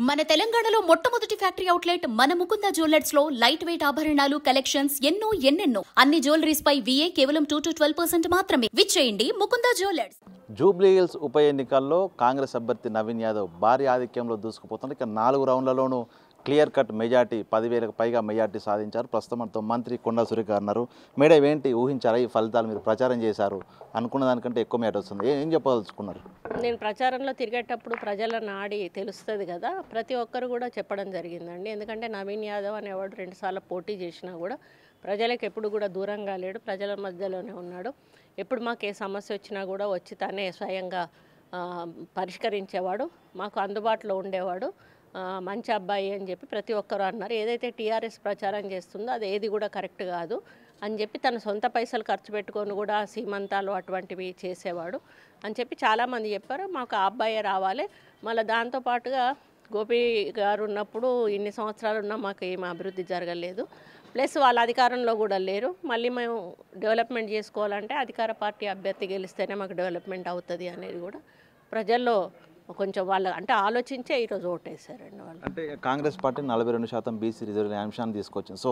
మన తెలంగాణలో మొట్టమొదటి ఫ్యాక్టరీ అవుట్లెట్ మన ముకుంద జ్యువెలర్స్ లో లైట్ వెయిట్ ఆభరణాలు కలెక్షన్స్ ఎన్నెన్నో అన్ని జ్యువెలరీస్ పై VA కేవలం 2 to 12% మాత్రమే. విచ్చేయండి ముకుంద జ్యువెలర్స్. జూబ్లీ హిల్స్ ఉప ఎన్నికల్లో కాంగ్రెస్ అభ్యర్థి నవీన్ యాదవ్ భారీ ఆధిక్యంలో దూసుకుపోతుంది. ఇక 4 రౌండ్లలోనూ క్లియర్ కట్ మెజార్టీ 10,000కు పైగా మెజార్టీ సాధించారు. ప్రస్తుతం మనతో మంత్రి కొండా సురేఖ అన్నారు. మేడం ఏంటి ఊహించారా ఈ ఫలితాలు? మీరు ప్రచారం చేశారు, అనుకున్న దానికంటే ఎక్కువ మేట వస్తుంది, ఏం చెప్పదలుచుకున్నారు? నేను ప్రచారంలో తిరిగేటప్పుడు ప్రజల నాడి తెలుస్తుంది కదా, ప్రతి ఒక్కరు కూడా చెప్పడం జరిగిందండి. ఎందుకంటే నవీన్ యాదవ్ అనేవాడు 2 సార్లు పోటీ చేసినా కూడా ప్రజలకు ఎప్పుడు కూడా దూరంగా లేడు, ప్రజల మధ్యలోనే ఉన్నాడు. ఎప్పుడు మాకు ఏ సమస్య వచ్చినా కూడా వచ్చి తనే స్వయంగా పరిష్కరించేవాడు, మాకు అందుబాటులో ఉండేవాడు, మంచి అబ్బాయి అని చెప్పి ప్రతి ఒక్కరు అన్నారు. ఏదైతే టీఆర్ఎస్ ప్రచారం చేస్తుందో అది ఏది కూడా కరెక్ట్ కాదు అని చెప్పి తన సొంత పైసలు ఖర్చు పెట్టుకొని కూడా సీమంతాలు అటువంటివి చేసేవాడు అని చెప్పి చాలామంది చెప్పారు. మాకు ఆ అబ్బాయే రావాలి. మళ్ళీ దాంతోపాటుగా గోపి గారు ఉన్నప్పుడు ఇన్ని సంవత్సరాలు ఉన్నా మాకు ఏం అభివృద్ధి జరగలేదు, ప్లస్ వాళ్ళ అధికారంలో కూడా లేరు. మళ్ళీ మేము డెవలప్మెంట్ చేసుకోవాలంటే అధికార పార్టీ అభ్యర్థి గెలిస్తేనే మాకు డెవలప్మెంట్ అవుతుంది అనేది కూడా ప్రజల్లో కొంచెం వాళ్ళు అంటే ఆలోచించే ఈరోజు ఓటేశారండి వాళ్ళు. అంటే కాంగ్రెస్ పార్టీ 42% బీసీ రిజర్వ్ అంశాన్ని తీసుకొచ్చింది. So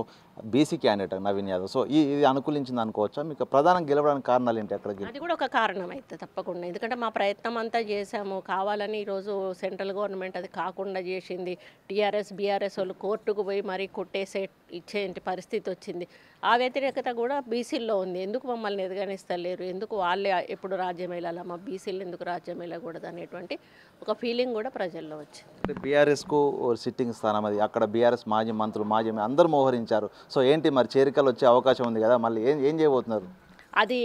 BC candidate Naveen Yadav, so ఇది అనుకూలించింది అనుకోవచ్చా? మీకు ప్రధానం గెలవడానికి కారణాలు ఏంటి? అక్కడికి అది కూడా ఒక కారణం అయితే తప్పకుండా, ఎందుకంటే మా ప్రయత్నం అంతా చేశాము. కావాలని ఈరోజు సెంట్రల్ గవర్నమెంట్ అది కాకుండా చేసింది. టీఆర్ఎస్ బీఆర్ఎస్ వాళ్ళు కోర్టుకు పోయి మరీ కొట్టేసే ఇచ్చేంటి పరిస్థితి వచ్చింది. ఆ వ్యతిరేకత కూడా బీసీల్లో ఉంది. ఎందుకు మమ్మల్ని ఎదగనిస్తలేరు, ఎందుకు వాళ్ళే ఎప్పుడు రాజ్యం వెళ్ళాలా, మా బీసీలు ఎందుకు రాజ్యం వెళ్ళకూడదు అనేటువంటి ఒక ఫీలింగ్ కూడా ప్రజల్లో వచ్చింది. బీఆర్ఎస్కు సిట్టింగ్ స్థానం అది, అక్కడ బీఆర్ఎస్ మాజీ మంత్రులు మాజీ అందరూ మోహరించారు. సో ఏంటి మరి చేరికలు వచ్చే అవకాశం ఉంది కదా, మళ్ళీ ఏం చేయబోతున్నారు? అది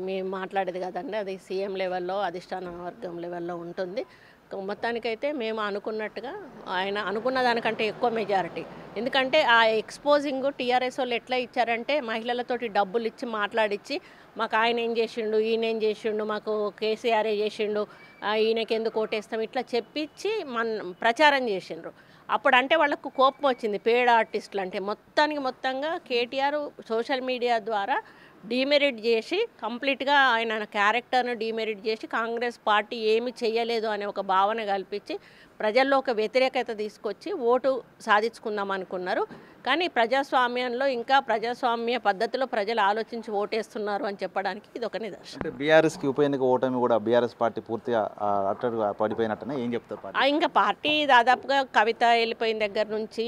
మేము మాట్లాడేది కదండి, అది సీఎం లెవెల్లో అధిష్టాన వర్గం లెవెల్లో ఉంటుంది. మొత్తానికైతే మేము అనుకున్నట్టుగా ఆయన అనుకున్న దానికంటే ఎక్కువ మెజారిటీ. ఎందుకంటే ఆ ఎక్స్పోజింగ్ టీఆర్ఎస్ వాళ్ళు ఎట్లా ఇచ్చారంటే మహిళలతోటి డబ్బులు ఇచ్చి మాట్లాడించి మాకు ఆయన ఏం చేసిండు, ఈయన ఏం చేసిండు, మాకు కేసీఆర్ చేసిండు, ఈయనకి ఎందుకు ఓటేస్తాం ఇట్లా చెప్పించి ప్రచారం చేసిండ్రు. అప్పుడు అంటే వాళ్ళకు కోపం వచ్చింది. పేడ్ ఆర్టిస్టులు అంటే మొత్తంగా కేటీఆర్ సోషల్ మీడియా ద్వారా డీమెరిట్ చేసి కంప్లీట్గా ఆయన క్యారెక్టర్ను డీమెరిట్ చేసి కాంగ్రెస్ పార్టీ ఏమి చేయలేదు అనే ఒక భావన కల్పించి ప్రజల్లో ఒక వ్యతిరేకత తీసుకొచ్చి ఓటు సాధించుకుందాం అనుకున్నారు. కానీ ప్రజాస్వామ్యంలో ఇంకా ప్రజాస్వామ్య పద్ధతిలో ప్రజలు ఆలోచించి ఓటేస్తున్నారు అని చెప్పడానికి ఇది ఒక నిదర్శనం. అంటే బీఆర్ఎస్కి ఉప ఎన్నిక ఓటమి కూడా బీఆర్ఎస్ పార్టీ పూర్తిగా అట్టడుగా పడిపోయినట్టనే ఏం చెప్తారు? ఇంకా పార్టీ దాదాపుగా కవిత వెళ్ళిపోయిన దగ్గర నుంచి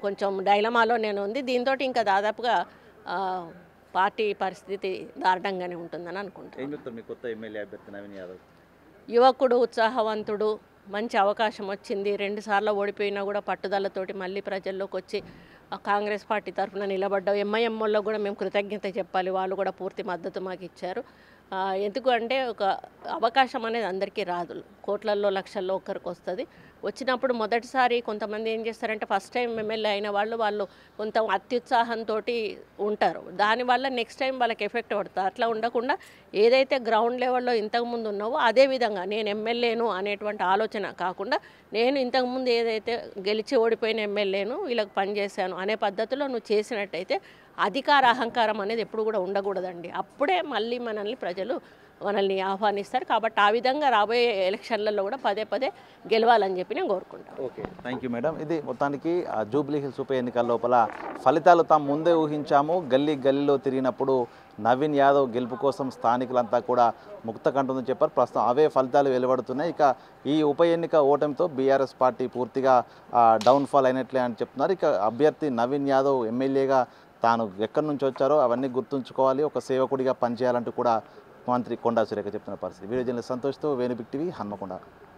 కొంచెం డైలమాలోనే ఉంది. దీంతో ఇంకా దాదాపుగా పార్టీ పరిస్థితి దారుణంగానే ఉంటుందని అనుకుంటున్నాను. యువకుడు, ఉత్సాహవంతుడు, మంచి అవకాశం వచ్చింది. 2 సార్లు ఓడిపోయినా కూడా పట్టుదలతోటి మళ్ళీ ప్రజల్లోకి వచ్చి కాంగ్రెస్ పార్టీ తరఫున నిలబడ్డాం. ఎంఐఎంఓల్లో కూడా మేము కృతజ్ఞత చెప్పాలి, వాళ్ళు కూడా పూర్తి మద్దతు మాకు ఇచ్చారు. ఎందుకు అంటే ఒక అవకాశం అనేది అందరికీ రాదు, కోట్లల్లో లక్షల్లో ఒక్కరికి వస్తుంది. వచ్చినప్పుడు మొదటిసారి కొంతమంది ఏం చేస్తారంటే ఫస్ట్ టైం ఎమ్మెల్యే అయిన వాళ్ళు కొంత అత్యుత్సాహంతో ఉంటారు. దానివల్ల నెక్స్ట్ టైం వాళ్ళకి ఎఫెక్ట్ పడుతుంది. అట్లా ఉండకుండా ఏదైతే గ్రౌండ్ లెవెల్లో ఇంతకుముందు ఉన్నావో అదేవిధంగా నేను ఎమ్మెల్యేను అనేటువంటి ఆలోచన కాకుండా నేను ఇంతకుముందు ఏదైతే గెలిచి ఓడిపోయిన ఎమ్మెల్యేను వీళ్ళకి పనిచేశాను అనే పద్ధతిలో నువ్వు చేసినట్టయితే అధికార అహంకారం అనేది ఎప్పుడు కూడా ఉండకూడదండి. అప్పుడే మళ్ళీ మనల్ని ఆహ్వానిస్తారు. కాబట్టి ఆ విధంగా రాబోయే ఎలక్షన్లలో కూడా పదే గెలవాలని చెప్పి నేను కోరుకుంటాను. Okay, thank you madam. ఇది మొత్తానికి జూబ్లీ హిల్స్ ఉప ఎన్నికల లోపల ఫలితాలు తాము ముందే ఊహించాము. గల్లీలో తిరిగినప్పుడు నవీన్ యాదవ్ గెలుపు కోసం స్థానికులంతా కూడా ముక్త కంటుందని చెప్పారు. ప్రస్తుతం అవే ఫలితాలు వెలువడుతున్నాయి. ఇక ఈ ఉప ఎన్నిక ఓటమితో బీఆర్ఎస్ పార్టీ పూర్తిగా డౌన్ఫాల్ అయినట్లే అని చెప్తున్నారు. ఇక అభ్యర్థి నవీన్ యాదవ్ ఎమ్మెల్యేగా తాను ఎక్కడి నుంచి వచ్చారో అవన్నీ గుర్తుంచుకోవాలి, ఒక సేవకుడిగా పనిచేయాలంటూ కూడా మంత్రి కొండా సురేఖ చెప్తున్న పరిస్థితి. వీడియో జర్నలిస్ట్ సంతోష్తో వేణు బిగ్ టీవీ, హన్మకొండ.